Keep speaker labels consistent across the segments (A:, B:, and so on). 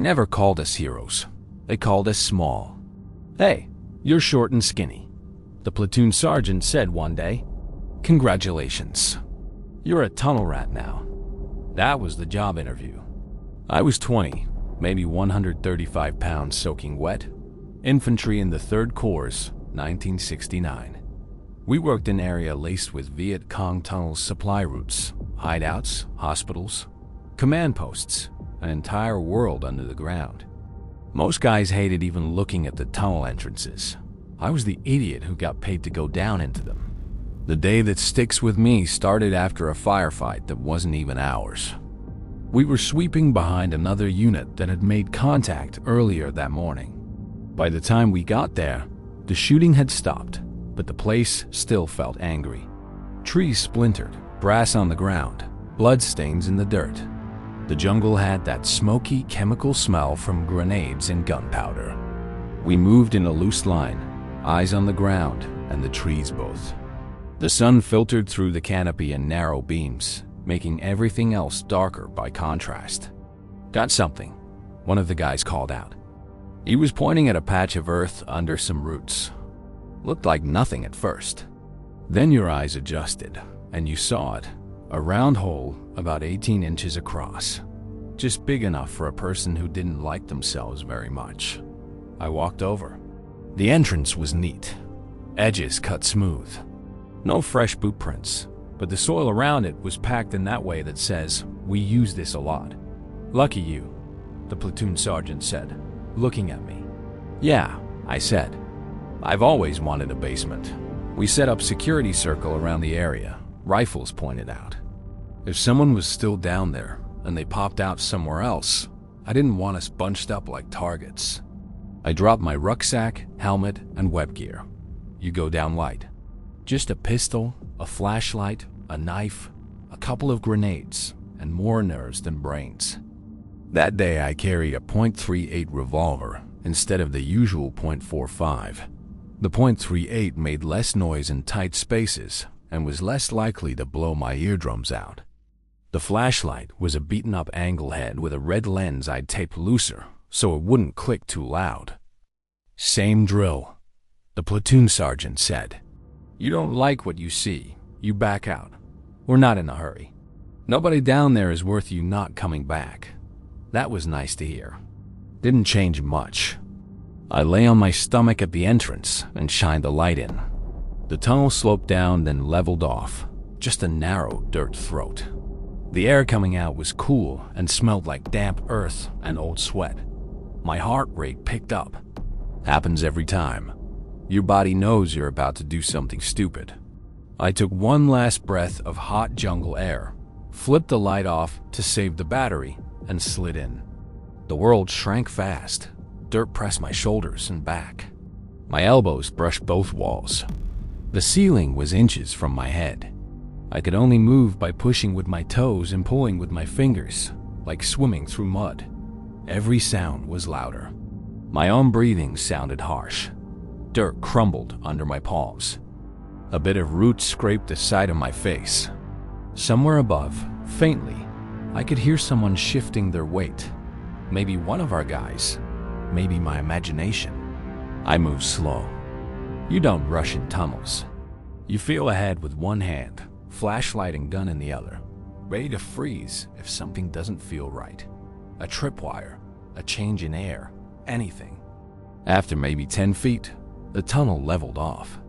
A: never called us heroes. They called us small. "Hey, you're short and skinny," the platoon sergeant said one day. "Congratulations. You're a tunnel rat now." That was the job interview. I was 20, maybe 135 pounds soaking wet. Infantry in the 3rd Corps, 1969. We worked in an area laced with Viet Cong tunnels supply routes, hideouts, hospitals, command posts, an entire world under the ground. Most guys hated even looking at the tunnel entrances. I was the idiot who got paid to go down into them. The day that sticks with me started after a firefight that wasn't even ours. We were sweeping behind another unit that had made contact earlier that morning. By the time we got there, the shooting had stopped, but the place still felt angry. Trees splintered, brass on the ground, bloodstains in the dirt. The jungle had that smoky chemical smell from grenades and gunpowder. We moved in a loose line, eyes on the ground and the trees both. The sun filtered through the canopy in narrow beams, making everything else darker by contrast. "Got something," one of the guys called out. He was pointing at a patch of earth under some roots. Looked like nothing at first. Then your eyes adjusted, and you saw it. A round hole about 18 inches across. Just big enough for a person who didn't like themselves very much. I walked over. The entrance was neat. Edges cut smooth. No fresh boot prints, but the soil around it was packed in that way that says, "We use this a lot." "Lucky you," the platoon sergeant said, looking at me. "Yeah," I said. "I've always wanted a basement." We set up security circle around the area, rifles pointed out. If someone was still down there and they popped out somewhere else, I didn't want us bunched up like targets. I dropped my rucksack, helmet, and web gear. You go down light. Just a pistol, a flashlight, a knife, a couple of grenades, and more nerves than brains. That day I carried a .38 revolver instead of the usual .45. The .38 made less noise in tight spaces and was less likely to blow my eardrums out. The flashlight was a beaten-up angle head with a red lens I'd taped looser so it wouldn't click too loud. "Same drill," the platoon sergeant said. "You don't like what you see, you back out. We're not in a hurry. Nobody down there is worth you not coming back." That was nice to hear. Didn't change much. I lay on my stomach at the entrance and shined the light in. The tunnel sloped down, then leveled off, just a narrow dirt throat. The air coming out was cool and smelled like damp earth and old sweat. My heart rate picked up. Happens every time. Your body knows you're about to do something stupid. I took one last breath of hot jungle air, flipped the light off to save the battery, and slid in. The world shrank fast. Dirt pressed my shoulders and back. My elbows brushed both walls. The ceiling was inches from my head. I could only move by pushing with my toes and pulling with my fingers, like swimming through mud. Every sound was louder. My own breathing sounded harsh. Dirt crumbled under my palms. A bit of root scraped the side of my face. Somewhere above, faintly, I could hear someone shifting their weight. Maybe one of our guys. Maybe my imagination. I moved slow. You don't rush in tunnels. You feel ahead with one hand, flashlight and gun in the other, ready to freeze if something doesn't feel right. A tripwire, a change in air, anything. After maybe 10 feet, the tunnel leveled off.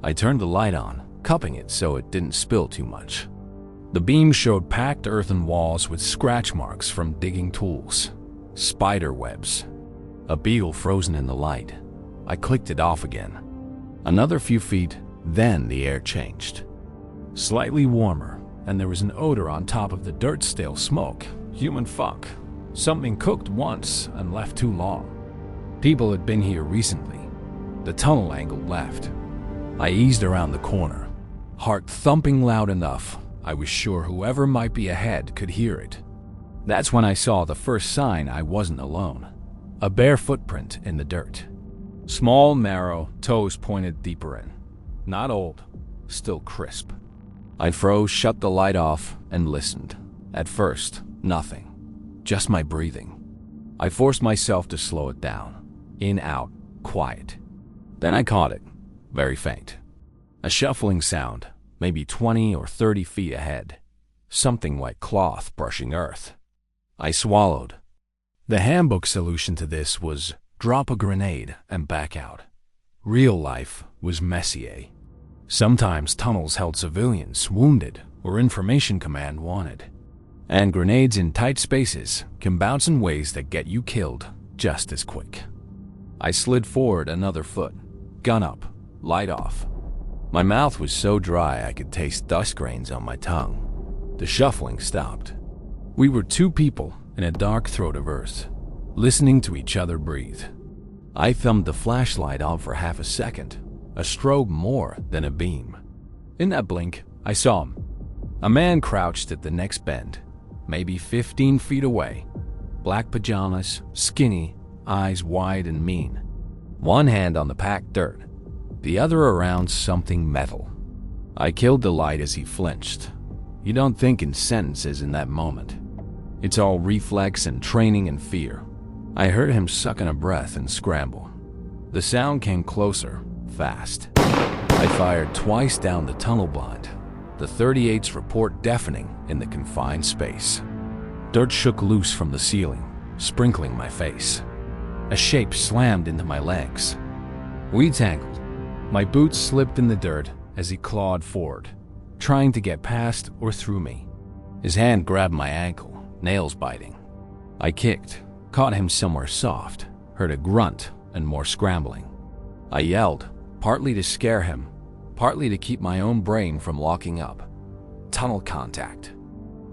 A: I turned the light on, cupping it so it didn't spill too much. The beam showed packed earthen walls with scratch marks from digging tools, spider webs. A beetle frozen in the light. I clicked it off again. Another few feet, then the air changed. Slightly warmer, and there was an odor on top of the dirt, stale smoke. Human fuck. Something cooked once and left too long. People had been here recently. The tunnel angled left. I eased around the corner, heart thumping loud enough I was sure whoever might be ahead could hear it. That's when I saw the first sign I wasn't alone. A bare footprint in the dirt. Small, narrow, toes pointed deeper in. Not old, still crisp. I froze, shut the light off, and listened. At first, nothing. Just my breathing. I forced myself to slow it down. In, out, quiet. Then I caught it, very faint. A shuffling sound, maybe 20 or 30 feet ahead. Something like cloth brushing earth. I swallowed. The handbook solution to this was drop a grenade and back out. Real life was Messier. Sometimes tunnels held civilians, wounded, or information command wanted. And grenades in tight spaces can bounce in ways that get you killed just as quick. I slid forward another foot, gun up, light off. My mouth was so dry I could taste dust grains on my tongue. The shuffling stopped. We were two people in a dark throat of earth, listening to each other breathe. I thumbed the flashlight on for half a second, a strobe more than a beam. In that blink, I saw him. A man crouched at the next bend, maybe 15 feet away. Black pajamas, skinny, eyes wide and mean. One hand on the packed dirt, the other around something metal. I killed the light as he flinched. You don't think in sentences in that moment. It's all reflex and training and fear. I heard him suck in a breath and scramble. The sound came closer, fast. I fired twice down the tunnel blind, the 38's report deafening in the confined space. Dirt shook loose from the ceiling, sprinkling my face. A shape slammed into my legs. We tangled. My boots slipped in the dirt as he clawed forward, trying to get past or through me. His hand grabbed my ankle, nails biting. I kicked, caught him somewhere soft, heard a grunt and more scrambling. I yelled, partly to scare him, partly to keep my own brain from locking up. Tunnel contact.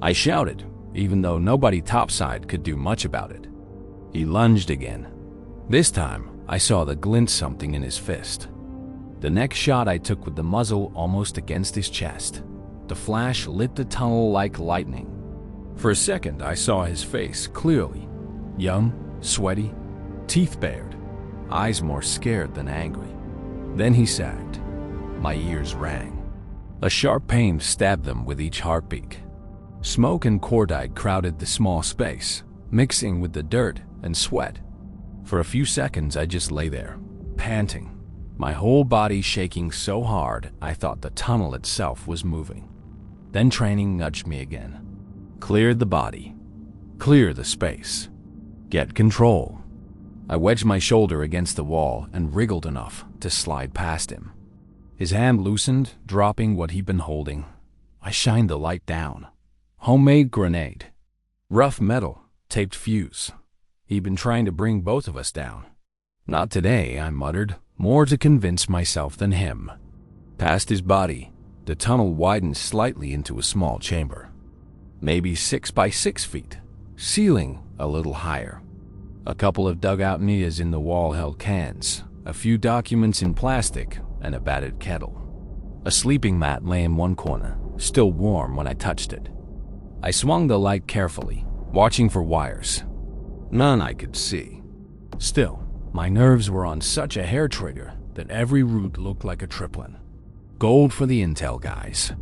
A: I shouted, even though nobody topside could do much about it. He lunged again. This time, I saw the glint something in his fist. The next shot I took with the muzzle almost against his chest. The flash lit the tunnel like lightning. For a second, I saw his face clearly. Young, sweaty, teeth bared, eyes more scared than angry. Then he sagged. My ears rang. A sharp pain stabbed them with each heartbeat. Smoke and cordite crowded the small space, mixing with the dirt and sweat. For a few seconds, I just lay there, panting, my whole body shaking so hard I thought the tunnel itself was moving. Then training nudged me again. Clear the body. Clear the space. Get control. I wedged my shoulder against the wall and wriggled enough to slide past him. His hand loosened, dropping what he'd been holding. I shined the light down. Homemade grenade. Rough metal, taped fuse. He'd been trying to bring both of us down. Not today, I muttered, more to convince myself than him. Past his body, the tunnel widened slightly into a small chamber. Maybe 6 by 6 feet, ceiling a little higher. A couple of dugout nias in the wall held cans, a few documents in plastic, and a battered kettle. A sleeping mat lay in one corner, still warm when I touched it. I swung the light carefully, watching for wires. None I could see. Still, my nerves were on such a hair trigger that every route looked like a triplin. Gold for the intel guys.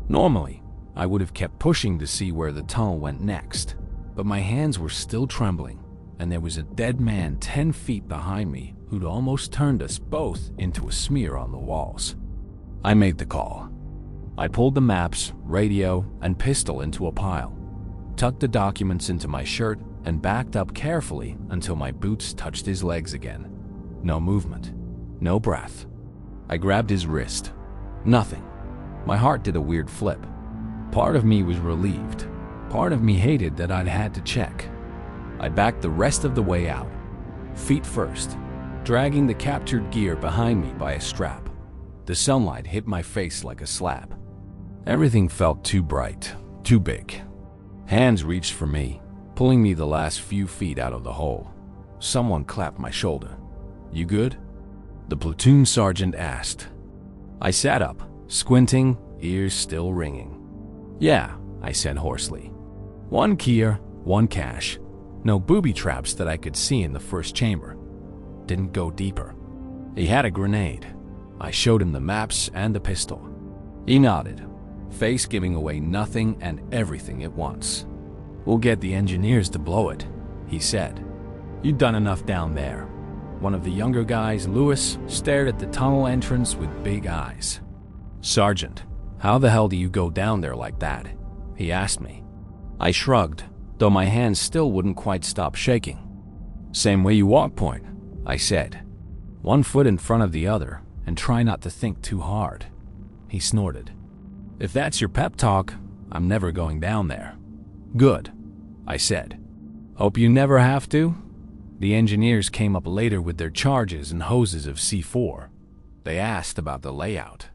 A: Normally, I would have kept pushing to see where the tunnel went next, but my hands were still trembling, and there was a dead man 10 feet behind me who'd almost turned us both into a smear on the walls. I made the call. I pulled the maps, radio, and pistol into a pile, tucked the documents into my shirt, and backed up carefully until my boots touched his legs again. No movement, no breath. I grabbed his wrist. Nothing. My heart did a weird flip. Part of me was relieved. Part of me hated that I'd had to check. I backed the rest of the way out, feet first, dragging the captured gear behind me by a strap. The sunlight hit my face like a slap. Everything felt too bright, too big. Hands reached for me, pulling me the last few feet out of the hole. Someone clapped my shoulder. "You good?" The platoon sergeant asked. I sat up, squinting, ears still ringing. "Yeah," I said hoarsely. "1 Kia, 1 cash. No booby traps that I could see in the first chamber. Didn't go deeper." He had a grenade. I showed him the maps and the pistol. He nodded, face giving away nothing and everything at once. "We'll get the engineers to blow it," he said. "You've done enough down there." One of the younger guys, Lewis, stared at the tunnel entrance with big eyes. "Sergeant, how the hell do you go down there like that?" he asked me. I shrugged, though my hands still wouldn't quite stop shaking. "Same way you walk, Point," I said. "One foot in front of the other, and try not to think too hard." He snorted. "If that's your pep talk, I'm never going down there." "Good," I said. "Hope you never have to?" The engineers came up later with their charges and hoses of C4. They asked about the layout.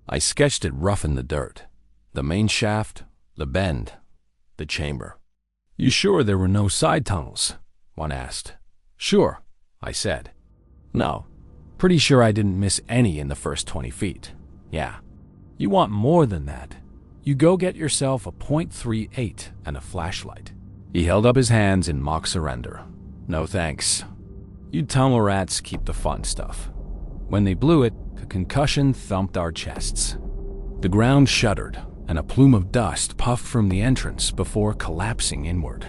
A: I sketched it rough in the dirt. The main shaft, the bend, the chamber. "You sure there were no side tunnels?" one asked. "Sure," I said. "No, pretty sure I didn't miss any in the first 20 feet. Yeah. You want more than that. You go get yourself a .38 and a flashlight." He held up his hands in mock surrender. "No thanks. You tunnel rats keep the fun stuff." When they blew it, a concussion thumped our chests. The ground shuddered, and a plume of dust puffed from the entrance before collapsing inward.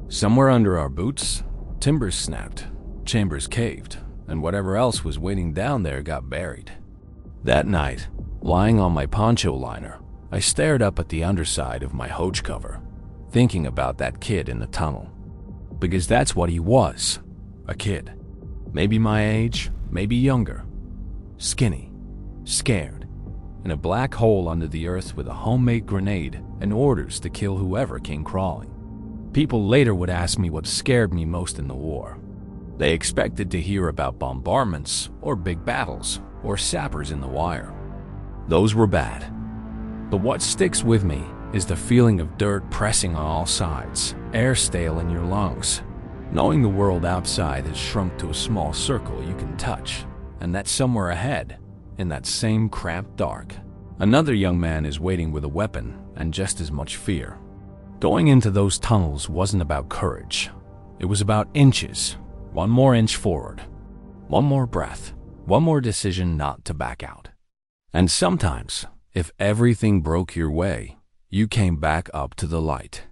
A: Somewhere under our boots, timbers snapped, chambers caved, and whatever else was waiting down there got buried. That night, lying on my poncho liner, I stared up at the underside of my hose cover, thinking about that kid in the tunnel. Because that's what he was, a kid. Maybe my age, maybe younger. Skinny, scared, in a black hole under the earth with a homemade grenade and orders to kill whoever came crawling. People later would ask me what scared me most in the war. They expected to hear about bombardments or big battles or sappers in the wire. Those were bad. But what sticks with me is the feeling of dirt pressing on all sides, air stale in your lungs, knowing the world outside has shrunk to a small circle you can touch, and that somewhere ahead, in that same cramped dark, another young man is waiting with a weapon and just as much fear. Going into those tunnels wasn't about courage. It was about inches, one more inch forward, one more breath, one more decision not to back out. And sometimes, if everything broke your way, you came back up to the light.